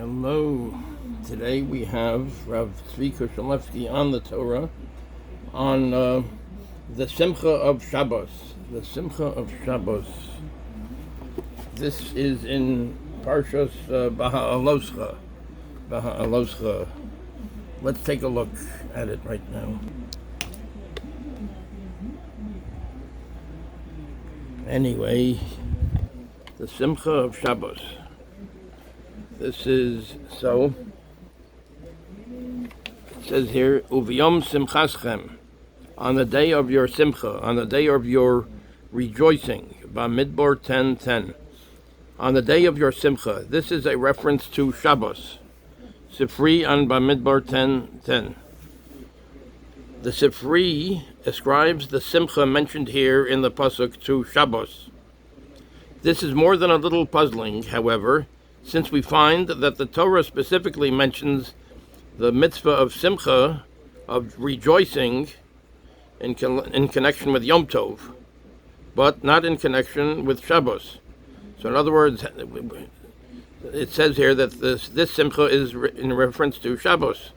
Hello. Today we have Rav Kushalevsky on the Torah on the Simcha of Shabbos. The Simcha of Shabbos. This is in Parshas Bilehaalosicha. Baha'aloscha. Let's take a look at it right now. Anyway, the Simcha of Shabbos. This is so. It says here, Uviyom Simchaschem, on the day of your Simcha, on the day of your rejoicing, Bamidbar 10:10. On the day of your Simcha. This is a reference to Shabbos. Sifri on Bamidbar 10:10. The Sifri ascribes the Simcha mentioned here in the pasuk to Shabbos. This is more than a little puzzling, however, since we find that the Torah specifically mentions the mitzvah of Simcha, of rejoicing, in connection with Yom Tov, but not in connection with Shabbos. So in other words, it says here that this Simcha is in reference to Shabbos.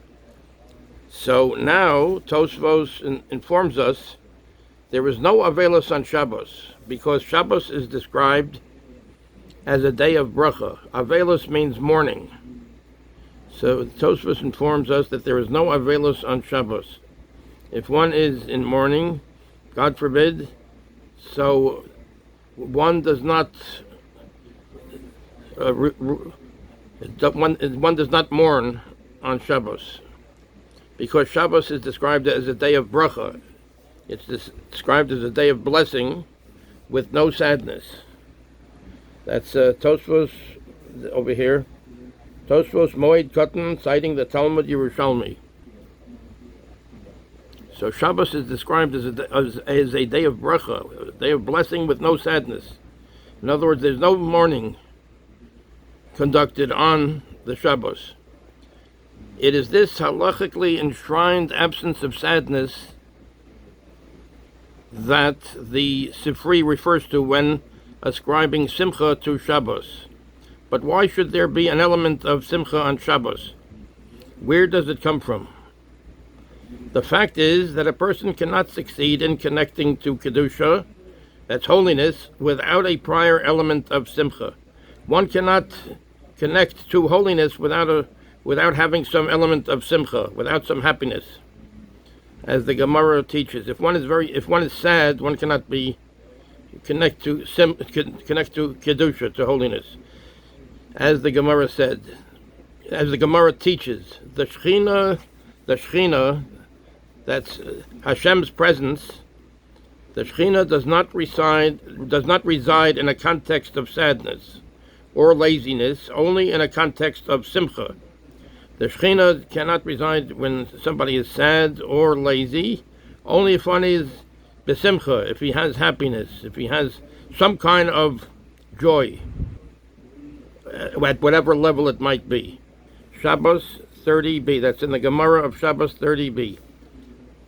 So now Tosfos informs us there is no Avelos on Shabbos, because Shabbos is described as a day of bracha. Avelos means mourning. So Tosfos informs us that there is no Avelos on Shabbos. If one is in mourning, God forbid, so one does not one does not mourn on Shabbos, because Shabbos is described as a day of bracha. It's described as a day of blessing with no sadness. That's Tosfos over here. Tosfos Moed Katan, citing the Talmud Yerushalmi. So Shabbos is described as a day of bracha, a day of blessing with no sadness. In other words, there's no mourning conducted on the Shabbos. It is this halachically enshrined absence of sadness that the Sifri refers to when ascribing Simcha to Shabbos. But why should there be an element of Simcha on Shabbos? Where does it come from? The fact is that a person cannot succeed in connecting to Kedusha, that's holiness, without a prior element of Simcha. One cannot connect to holiness without having some element of Simcha, without some happiness. As the Gemara teaches, if one is sad, one cannot connect to Kedusha, to holiness. As the Gemara said, as the Gemara teaches, the Shechina, that's Hashem's presence, the Shechina does not reside in a context of sadness or laziness, only in a context of Simcha. The Shechina cannot reside when somebody is sad or lazy, only if one is besimcha, if he has happiness, if he has some kind of joy, at whatever level it might be. Shabbos 30b, that's in the Gemara of Shabbos 30b.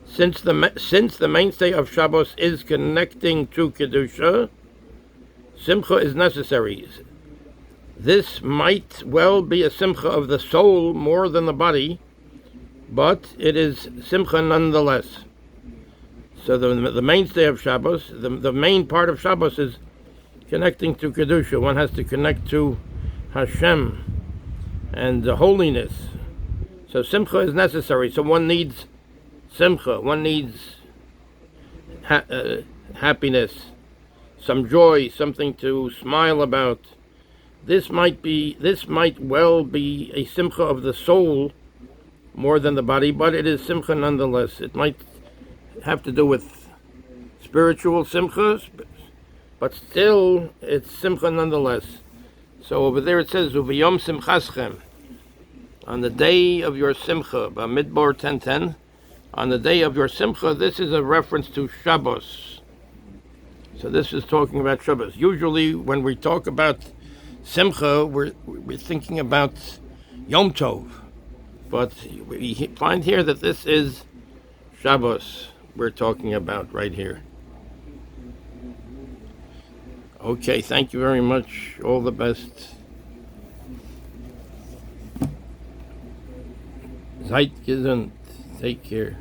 Since the mainstay of Shabbos is connecting to Kedusha, Simcha is necessary. This might well be a Simcha of the soul more than the body, but it is Simcha nonetheless. So the mainstay of Shabbos, the main part of Shabbos is connecting to Kedusha. One has to connect to Hashem and the holiness. So Simcha is necessary. So one needs Simcha. One needs happiness, some joy, something to smile about. This might well be a Simcha of the soul more than the body, but it is Simcha nonetheless. It might have to do with spiritual Simcha, but still it's Simcha nonetheless. So over there it says, Uviyom Simchaschem, on the day of your Simcha, Bamidbar 10:10, on the day of your Simcha. This is a reference to Shabbos. So this is talking about Shabbos. Usually when we talk about Simcha, we're thinking about Yom Tov, but we find here that this is Shabbos we're talking about right here. Okay, thank you very much. All the best. Seid gesund. Take care.